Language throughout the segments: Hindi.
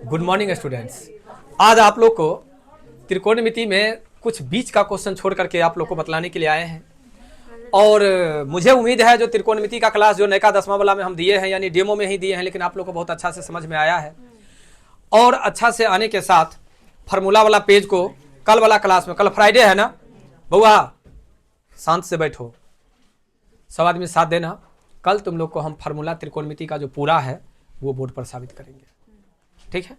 Good morning students. आज आप लोग को त्रिकोणमिति में कुछ बीच का क्वेश्चन छोड़ करके आप लोग को बतलाने के लिए आए हैं। और मुझे उम्मीद है जो त्रिकोणमिति का क्लास जो नैका 10वां वाला में हम दिए हैं, यानी डेमो में ही दिए हैं, लेकिन आप लोग को बहुत अच्छा से समझ में आया है। और अच्छा से आने के साथ फार्मूला वाला पेज को कल वाला क्लास में, कल फ्राइडे है ना बउआ, शांत से बैठो, सब आदमी साथ देना। कल तुम लोग को हम फार्मूला त्रिकोणमिति का जो पूरा है वो बोर्ड पर साबित करेंगे, ठीक है।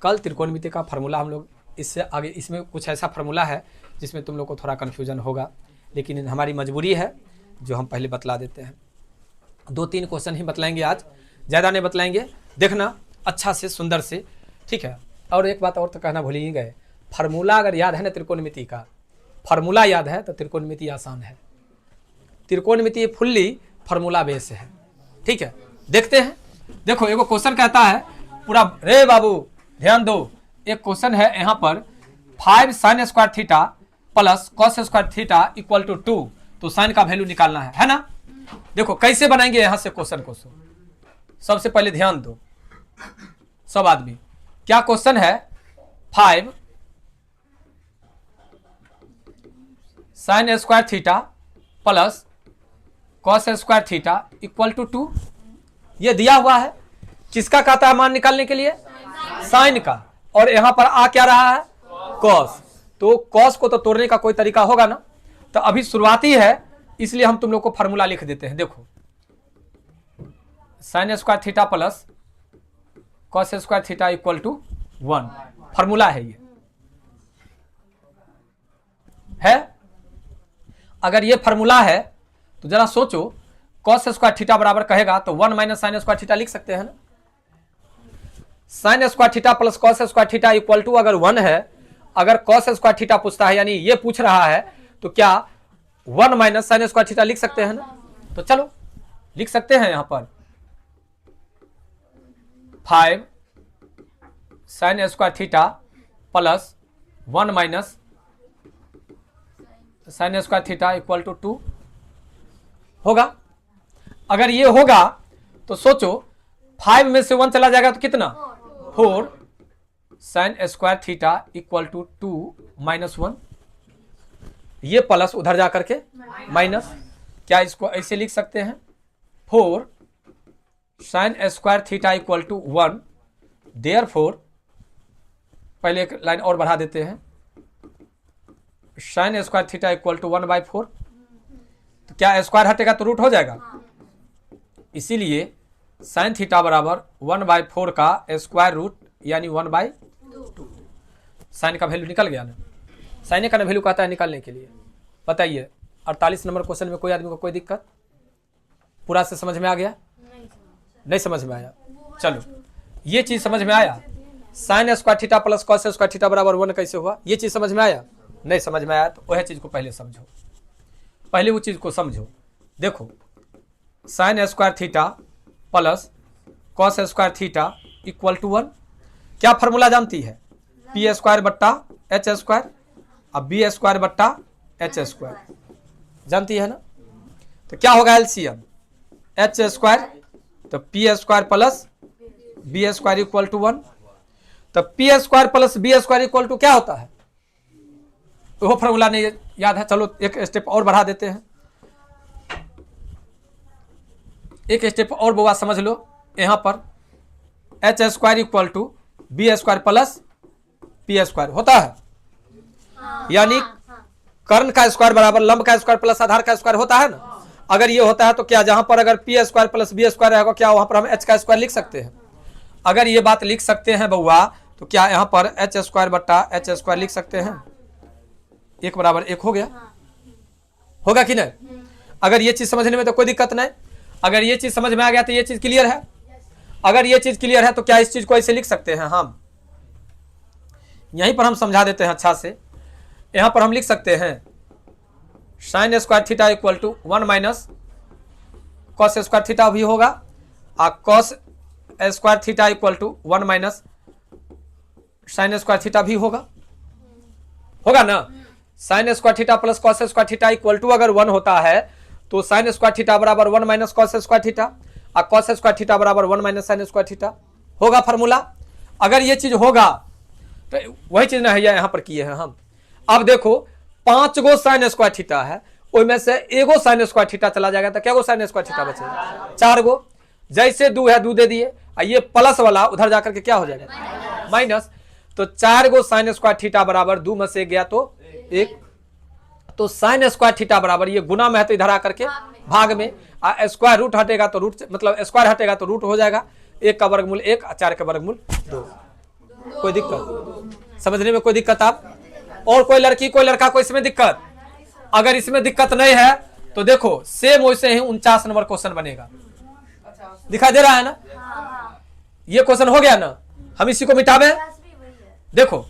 कल त्रिकोणमिति का फार्मूला हम लोग इससे आगे, इसमें कुछ ऐसा फार्मूला है जिसमें तुम लोग को थोड़ा कन्फ्यूजन होगा, लेकिन हमारी मजबूरी है जो हम पहले बतला देते हैं। 2-3 क्वेश्चन ही बतलाएंगे आज, ज़्यादा नहीं बतलाएंगे, देखना अच्छा से सुंदर से, ठीक है। और एक बात और तो कहना भूल ही गए, फार्मूला अगर याद है ना, त्रिकोणमिति का फार्मूला याद है तो त्रिकोणमिति आसान है। त्रिकोणमिति फुल्ली फार्मूला बेस है, ठीक है। देखते हैं, देखो एगो क्वेश्चन कहता है पूरा, रे बाबू ध्यान दो, एक क्वेश्चन है यहाँ पर 5 sin square theta plus cos square theta equal to 2, तो साइन का वैल्यू निकालना है ना। देखो कैसे बनाएंगे यहाँ से क्वेश्चन को, सबसे पहले ध्यान दो सब आदमी, क्या क्वेश्चन है 5 sin square theta plus cos square theta equal to 2, ये दिया हुआ है। किसका कहता है मान निकालने के लिए? साइन का। और यहां पर आ क्या रहा है? कॉस। तो कॉस को तो तोड़ने का कोई तरीका होगा ना, तो अभी शुरुआती है इसलिए हम तुम लोग को फार्मूला लिख देते हैं। देखो sine square theta plus cos square theta equal to 1, formula है ये, है। अगर ये फार्मूला है तो जरा सोचो, कॉस स्क्वायर थीटा बराबर कहेगा तो 1 माइनस साइन स्क्वायर थीटा लिख सकते हैं ना। Sine square theta plus cos square theta equal to अगर 1 है, अगर कॉस स्क्वायर थीटा पूछता है यानी ये पूछ रहा है, तो क्या 1 माइनस साइन स्क्वायर थीटा लिख सकते हैं ना। तो चलो लिख सकते हैं यहां पर 5 sine square theta plus 1 minus sine square theta equal to 2 होगा। अगर ये होगा तो सोचो 5 में से 1 चला जाएगा तो कितना? 4 sine square theta equal to 2 minus 1, ये प्लस उधर जाकर के माइनस, क्या इसको ऐसे लिख सकते हैं 4 sine square theta equal to 1, therefore पहले एक लाइन और बढ़ा देते हैं, sine square theta equal to 1/4, तो क्या स्क्वायर हटेगा तो रूट हो जाएगा, इसीलिए साइन थीटा बराबर 1/4 का स्क्वायर रूट यानी 1/2। साइन का वैल्यू निकल गया ना। साइन का वैल्यू कहता है निकालने के लिए। बताइए 48 नंबर क्वेश्चन में कोई आदमी को कोई दिक्कत? पूरा से समझ में आ गया? नहीं समझ में आया? चलो ये चीज समझ में आया, sign square theta plus cos square theta बराबर 1 कैसे हुआ, ये चीज समझ में आया? नहीं समझ में आया तो वह चीज को पहले समझो, पहले वो चीज को समझो। देखो sine square theta plus cos square theta equal to 1, क्या फॉर्मूला जानती है? पी स्क्वायर बट्टा एच स्क्वायर, अब बी स्क्वायर बट्टा एच स्क्वायर, जानती है ना। तो क्या होगा एलसीएम? एच स्क्वायर तो P square plus B square equal to 1, तो P square plus B square equal to क्या होता है? तो वो फॉर्मूला नहीं याद है, चलो एक स्टेप और बढ़ा देते हैं, एक स्टेप और बुआ समझ लो। यहां पर H square equal to B square plus P square होता है, यानी कर्ण का स्क्वायर बराबर लंब का स्क्वायर प्लस आधार का स्क्वायर होता है ना। अगर ये होता है तो क्या जहां पर अगर P square plus B square रहेगा, क्या वहां पर हम एच का स्क्वायर लिख सकते हैं? अगर ये बात लिख सकते हैं बउआ, तो क्या यहां पर एच स्क्वायर बट्टा एच स्क्वायर लिख सकते हैं? 1 बराबर 1 हो गया, होगा कि नहीं? अगर ये चीज समझने में तो कोई दिक्कत नहीं। अगर ये चीज समझ में आ गया तो ये चीज क्लियर है। अगर ये चीज क्लियर है तो क्या इस चीज को ऐसे लिख सकते हैं हम? यहीं पर हम समझा देते हैं अच्छा से। यहां पर हम लिख सकते हैं sine square theta equal to 1 minus cos square theta भी होगा, और cos square theta equal to 1 minus sine square theta भी होगा, होगा ना। Sine square theta plus cos square theta equal to अगर 1 होता है तो साइन स्क्वायर थीटा बराबर 1 माइनस कॉस स्क्वायर थीटा, और कॉस स्क्वायर थीटा बराबर 1 माइनस साइन स्क्वायर थीटा होगा फार्मूला। अगर ये चीज होगा तो वही चीज ना है यहाँ पर किए हैं हम। अब देखो 5 गो साइन स्क्वायर थीटा है, उसमें से एगो साइन स्क्वायर थीटा चला जाएगा तो क्या गो साइन स्क्वायर थीटा बचेगा? 4 गो। जैसे 2 है 2 दे दिए, और ये प्लस वाला उधर जाकर के क्या हो जाएगा? माइनस। तो 4 गो साइन स्क्वायर थीटा बराबर 2 में से गया तो 1। तो साइन स्क्वायर थीटा बराबर ये गुना में है तो इधर आकर के भाग में, स्क्वायर रूट हटेगा तो रूट मतलब स्क्वायर हटेगा तो रूट हो जाएगा। 1 का वर्गमूल 1, 4 का वर्गमूल 2। कोई दिक्कत समझने में? कोई दिक्कत आप? और कोई लड़की कोई लड़का को इसमें दिक्कत? अगर इसमें दिक्कत नहीं है तो देखो सेम वैसे ही 49 नंबर क्वेश्चन बनेगा। दिखाई दे रहा है ना? ये क्वेश्चन हो गया ना। हम इसी को मिटावे, देखो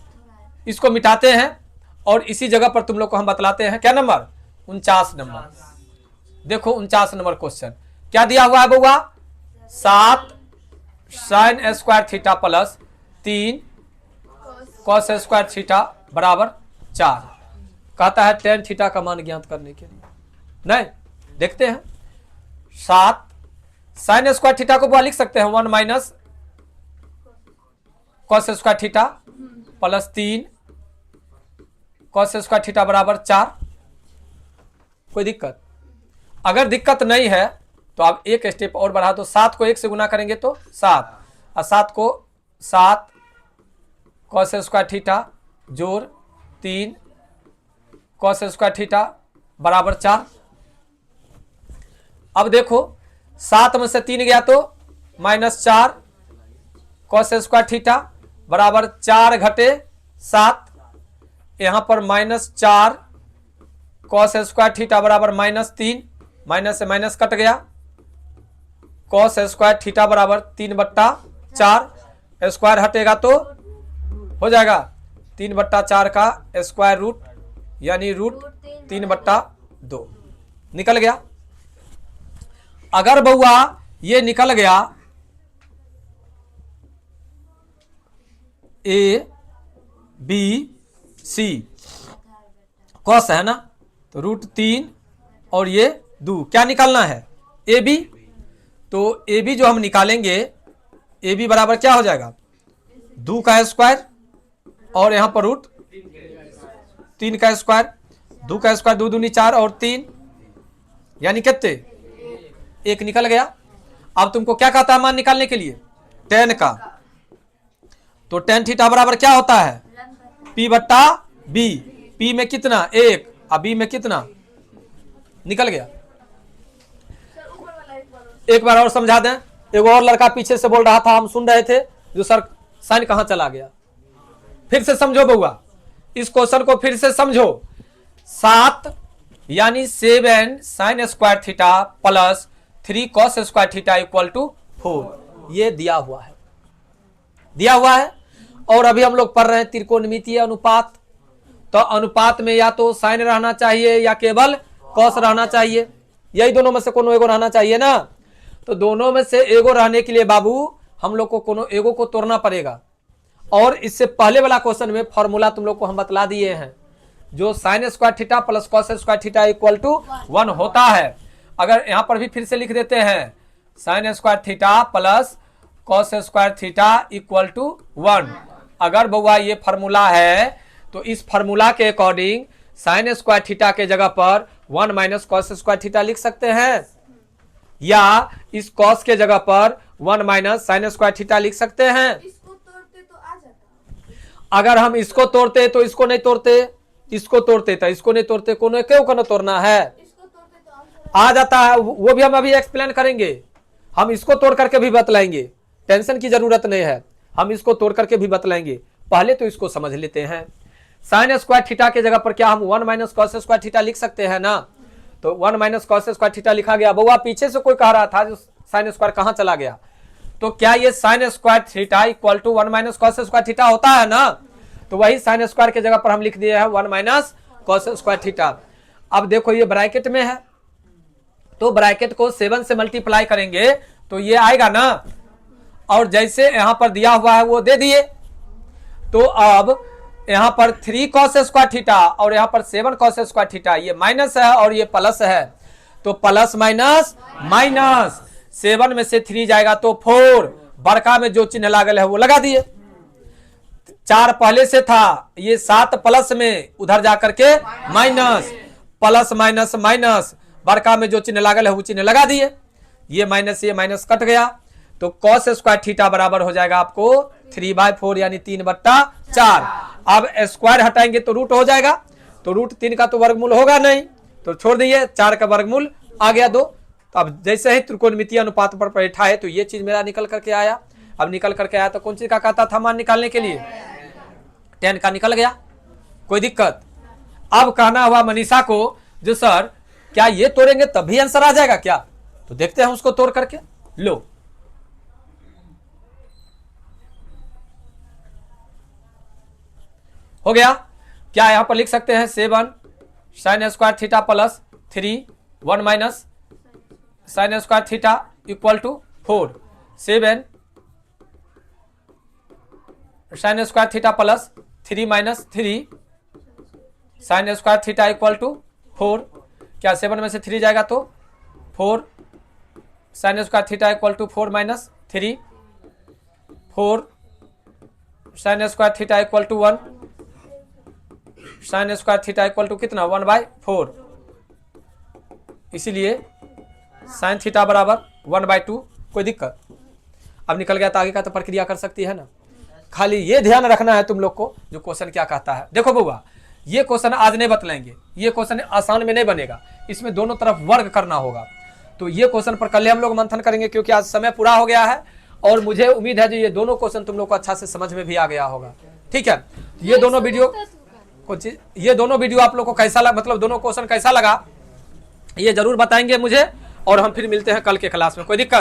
इसको मिटाते हैं और इसी जगह पर तुम लोग को हम बतलाते हैं क्या नंबर? 49 नंबर। देखो 49 नंबर क्वेश्चन क्या दिया हुआ है बउआ? 7 sine square theta plus 3 cos square theta बराबर 4। कहता है टेन थीटा का मान ज्ञात करने के लिए। नहीं, देखते हैं। 7 साइन स्क्वायर थीटा को लिख सकते हैं 1 minus cos square theta plus 3 cos square theta बराबर 4। कोई दिक्कत? अगर दिक्कत नहीं है तो आप एक स्टेप और बढ़ा दो। 7 को 1 से गुना करेंगे तो 7, और 7 को 7 कॉस स्क्वायर थीटा जोड़ 3 कॉस स्क्वायर थीटा बराबर 4। अब देखो 7 में से 3 गया तो -4 कॉस स्क्वायर थीटा बराबर 4 घटे 7। यहां पर -4 कॉस स्क्वायर थीटा बराबर -3, माइनस से माइनस कट गया। कॉस स्क्वायर थीटा बराबर 3/4, स्क्वायर हटेगा तो हो जाएगा 3/4 का स्क्वायर रूट, यानी रूट 3/2 निकल गया। अगर बउआ ये निकल गया ए बी सी कॉस है ना, तो √3 और ये 2 क्या निकालना है? A B. तो ए बी जो हम निकालेंगे, ए बी बराबर क्या हो जाएगा? 2 का स्क्वायर और यहां पर √3 का स्क्वायर। 2 का स्क्वायर 2 दूनी 4 और 3 यानी कितने? 1 निकल गया। अब तुमको क्या कहता है मान निकालने के लिए? टेन का। तो टेन थीटा बराबर क्या होता है? P/B। P में कितना? 1, और B में कितना? निकल गया। एक बार और समझा दें। एक और लड़का पीछे से बोल रहा था, हम सुन रहे थे, जो सर साइन कहां चला गया? फिर से समझो बउआ, इस क्वेश्चन को फिर से समझो। 7 यानी 7 sine square theta plus 3 cos square theta equal to 4। ये दिया हुआ है, दिया हुआ है। और अभी हम लोग पढ़ रहे हैं त्रिकोणमितीय अनुपात। तो अनुपात में या तो साइन रहना चाहिए या केवल कॉस रहना चाहिए, यही दोनों में से कोनो एगो रहना चाहिए ना। तो दोनों में से एगो रहने के लिए बाबू हम लोग को कोनो एगो को तोड़ना पड़ेगा। और इससे पहले वाला क्वेश्चन में फॉर्मूला तुम लोग को हम बतला दिए हैं, जो sine square theta plus cos square theta equal to 1 होता है। अगर यहां पर भी फिर से लिख देते हैं, sine square theta plus cos square theta equal to 1। अगर बउआ ये फॉर्मूला है तो इस फॉर्मूला के अकॉर्डिंग साइन स्क्वायर थीटा के जगह पर 1 माइनस कॉस स्क्वायर थीटा लिख सकते हैं, या इस कॉस के जगह पर 1 माइनस साइन स्क्वायर थीटा लिख सकते हैं। इसको तोड़ते तो आ जाता। अगर हम इसको तोड़ते तो इसको नहीं तोड़ते, इसको तोड़ते तो इसको नहीं तोड़ते, कोनो क्यों को तोड़ना है? इसको तोड़ते तो आंसर आ जाता है। वो भी हम अभी एक्सप्लेन करेंगे। हम इसको तोड़ करके भी बतलाएंगे, टेंशन की जरूरत नहीं है। हम इसको तोड़ करके भी बतलाएंगे, पहले तो इसको समझ लेते हैं। साइन स्क्वायर थीटा के जगह पर क्या हम 1 माइनस कॉस स्क्वायर थीटा लिख सकते हैं ना। तो 1 माइनस कॉस स्क्वायर थीटा लिखा गया। बउआ पीछे से कोई कह रहा था जो साइन स्क्वायर कहां चला गया? तो क्या ये sine square theta equal to 1 minus cos square theta होता है ना। तो वही साइन स्क्वायर के जगह पर हम लिख दिए हैं 1 माइनस कॉस स्क्वायर थीटा। अब देखो ये ब्रैकेट में है, तो ब्रैकेट को 7 से मल्टीप्लाई करेंगे तो ये आएगा ना। और जैसे यहां पर दिया हुआ है वो दे दिए। तो अब यहां पर 3 कॉस स्क्वायर थीटा और यहां पर 7 कॉस स्क्वायर थीटा, ये माइनस है और ये प्लस है। तो प्लस माइनस माइनस, 7 में से 3 जाएगा तो 4, बड़का में जो चिन्ह लागल है वो लगा दिए। 4 पहले से था, ये 7 प्लस में उधर जाकर के माइनस, प्लस माइनस माइनस, बड़का में जो चिन्ह लागल है वो चिन्ह लगा दिए, ये माइनस कट गया, तो कॉस स्क्वायर थीटा बराबर हो जाएगा आपको 3/4 यानी 3/4। अब स्क्वायर हटाएंगे तो रूट हो जाएगा, तो रूट 3 का तो वर्गमूल होगा नहीं, तो छोड़ दिए, 4 का वर्गमूल आ गया 2। तो अब जैसे ही त्रिकोणमितीय अनुपात पर बैठा है तो ये चीज मेरा निकल करके आया। अब निकल करके आया तो कौन चीज का कहता था मान निकालने के लिए, tan का निकल गया, कोई दिक्कत। अब कहना हुआ मनीषा को जो सर क्या ये तोड़ेंगे तब भी आंसर आ जाएगा क्या, तो देखते हैं उसको तोड़ करके। लो हो गया, क्या यहां पर लिख सकते हैं 7 sin square theta plus 3 1 minus sin square theta equal to 4, 7 sin square theta plus 3 minus 3 sin square theta equal to 4, क्या 7 में से 3 जाएगा तो 4, sin square theta equal to 4 minus 3, 4 sin square theta equal to 1, sin square theta equal to कितना 1/4, इसीलिए sin थीटा बराबर 1/2, कोई दिक्कत। अब निकल गया तो आगे का तो प्रक्रिया कर सकती है ना। खाली ये ध्यान रखना है तुम लोग को जो क्वेश्चन क्या कहता है। देखो बउआ, ये क्वेश्चन आज नहीं बतलाएंगे, ये क्वेश्चन आसान में नहीं बनेगा, इसमें दोनों तरफ वर्ग करना होगा, तो ये क्वेश्चन पर कल हम लोग मंथन करेंगे, क्योंकि आज समय पूरा हो गया है और मुझे उम्मीद है जो ये दोनों क्वेश्चन तुम लोग को अच्छा से समझ में भी आ गया होगा। ठीक है, ये दोनों वीडियो ये दोनों वीडियो आप लोग को कैसा लगा, मतलब दोनों क्वेश्चन कैसा लगा ये जरूर बताएंगे मुझे, और हम फिर मिलते हैं कल के क्लास में, कोई दिक्कत।